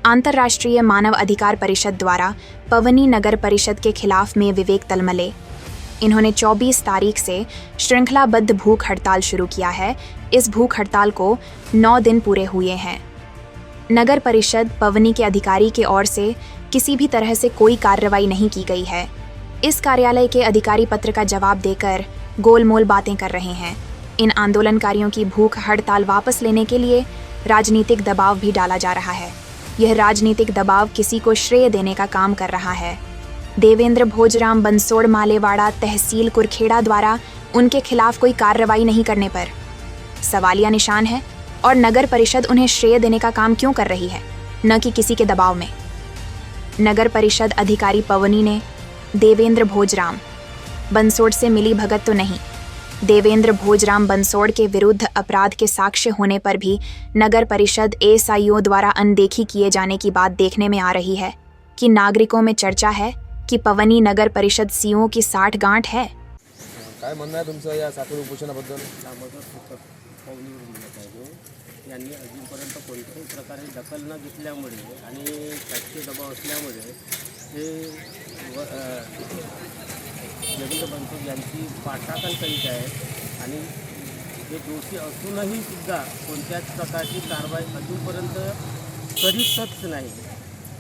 अंतर्राष्ट्रीय मानव अधिकार परिषद द्वारा पवनी नगर परिषद के खिलाफ में विवेक तलमले। इन्होंने 24 तारीख से श्रृंखलाबद्ध भूख हड़ताल शुरू किया है। इस भूख हड़ताल को 9 दिन पूरे हुए हैं। नगर परिषद पवनी के अधिकारी की ओर से किसी भी तरह से कोई कार्रवाई नहीं की गई है। इस कार्यालय के अधिकारी पत्र का जवाब देकर गोलमोल बातें कर रहे हैं। इन आंदोलनकारियों की भूख हड़ताल वापस लेने के लिए राजनीतिक दबाव भी डाला जा रहा है। यह राजनीतिक दबाव किसी को श्रेय देने का काम कर रहा है। देवेंद्र भोजराम बंसोड़ मालेवाड़ा तहसील कुरखेड़ा द्वारा उनके खिलाफ कोई कार्रवाई नहीं करने पर सवालिया निशान है और नगर परिषद उन्हें श्रेय देने का काम क्यों कर रही है, न कि किसी के दबाव में। नगर परिषद अधिकारी पवनी ने देवेंद्र भोजराम बंसोड़ से मिली भगत तो नहीं। देवेंद्र भोजराम बंसोड़ के विरुद्ध अपराध के साक्ष्य होने पर भी नगर परिषद एएसआईओ द्वारा अनदेखी किए जाने की बात देखने में आ रही है कि नागरिकों में चर्चा है कि पवनी नगर परिषद सीओ की 60 गांठ है। काय म्हणणं आहे तुमचं या साखळी उपोषणाबद्दल? यांनी अजूनपर्यंत कोणत्याही प्रकारे दखल न घेतल्यामुळे आणि शासकीय दबाव असल्यामुळे हे देवेंद्र बंसोड यांची पाठराखण करीत आहेत आणि हे दोषी असूनही सुद्धा कोणत्याच प्रकारची कारवाई अजूनपर्यंत करीतच नाही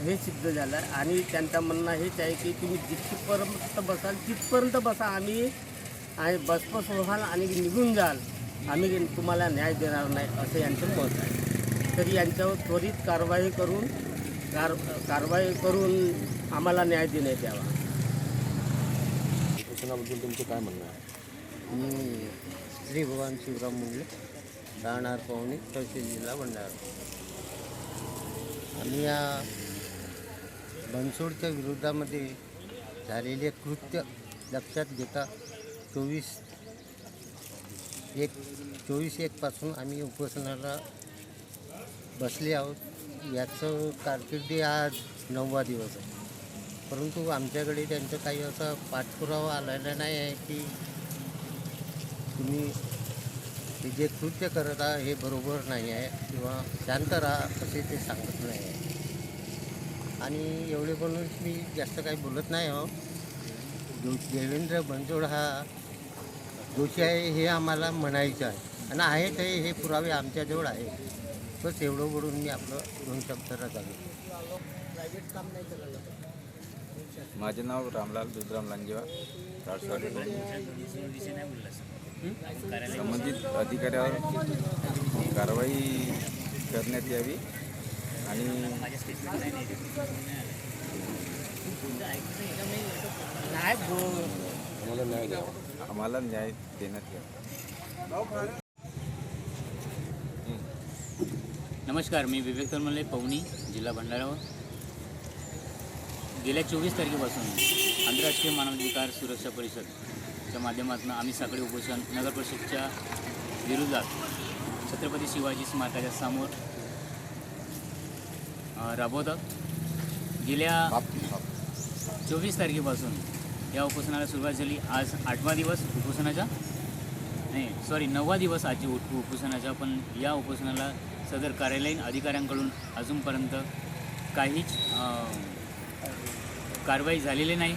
हे सिद्ध झालं आहे। आणि त्यांचं म्हणणं हेच आहे की तुम्ही जिथपर्यंत बसाल तिथपर्यंत बसा, आम्ही बसपस व्हाल आणि निघून जाल, आम्ही तुम्हाला न्याय देणार नाही असं यांचं मत आहे। तरी यांच्यावर त्वरित कारवाई करून आम्हाला न्याय देण्यात यावा। उपोषणाबद्दल तुमचं काय म्हणणं आहे? मी श्री भगवान शिवराम मुंडले, राहणार पवनी, तहसील जिल्हा भंडारा। आम्ही या बनसोडच्या विरोधामध्ये झालेले कृत्य लक्षात घेता 24/1 पासून आम्ही उपोषणाला बसले आहोत। याचं कारकिर्दी आज 9वा दिवस आहे, परंतु आमच्याकडे त्यांचं काही असा पाठपुरावा आलेला नाही आहे की तुम्ही हे जे कृत्य करत आहात हे बरोबर नाही आहे किंवा शांत राहा असे ते सांगत नाही आहे। आणि एवढे म्हणून मी जास्त काही बोलत नाही आहो। देवेंद्र बंसोड हा दोषी आहे हे आम्हाला म्हणायचं आहे आणि आहेत हे पुरावे आमच्याजवळ आहे। बस एवढं बोलून मी आपलं 2 शब्द रचले। माझे नाव रामलाल दुधराम लांजेवा, राजवाडी। संबंधित अधिकाऱ्यावर कारवाई करण्यात यावी आणि आम्हाला न्याय देण्यात यावा। नमस्कार, मी विवेक तलमले, पवनी, जिल्हा भंडारा। गेल्या 24 तारखेपासून आंतरराष्ट्रीय मानवाधिकार सुरक्षा परिषदच्या माध्यमातून आम्ही साखळी उपोषण नगर परिषदच्या विरोधात छत्रपती शिवाजी स्मारकाच्या समोर राबवतात। गेल्या 24 तारखेपासून या उपोषणाला सुरुवात झाली। आज 8वा दिवस उपोषणाचा, 9वा दिवस आजची उपोषणाचा। पण या उपोषणाला सदर कार्यालयीन अधिकाऱ्यांकडून अजूनपर्यंत काहीच कारवाई झालेली नाही।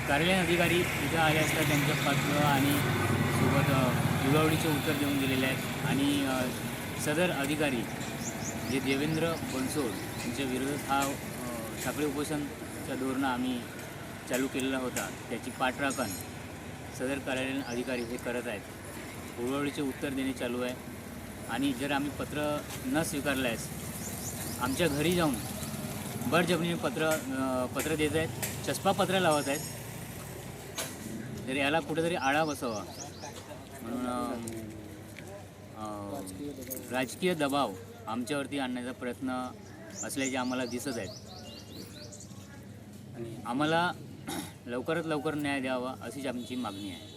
कार्यालयीन अधिकारी इथं आले असता त्यांचं पत्र आणि सोबत युगावडीचे उत्तर देऊन दिलेले आहेत। आणि सदर अधिकारी जे देवेंद्र बंसोड यांच्या विरोधात हा साखळी उपोषणचा धोरण आम्ही चालू केलेला होता, त्याची पाठराखण सदर कार्यालयीन अधिकारी हे करत आहेत। उगावडीचे उत्तर देणे चालू आहे आणि जर आम्ही पत्र न स्वीकारल्यास आमच्या घरी जाऊन बळजबरीने पत्र देत आहेत, चस्पा पत्र लावत आहेत। तर याला कुठेतरी आळा बसावा म्हणून राजकीय दबाव आमच्यावरती आणण्याचा प्रयत्न असल्याचे आम्हाला दिसत आहेत। आम्हाला लवकरात लवकर न्याय द्यावा अशीच आमची मागणी आहे।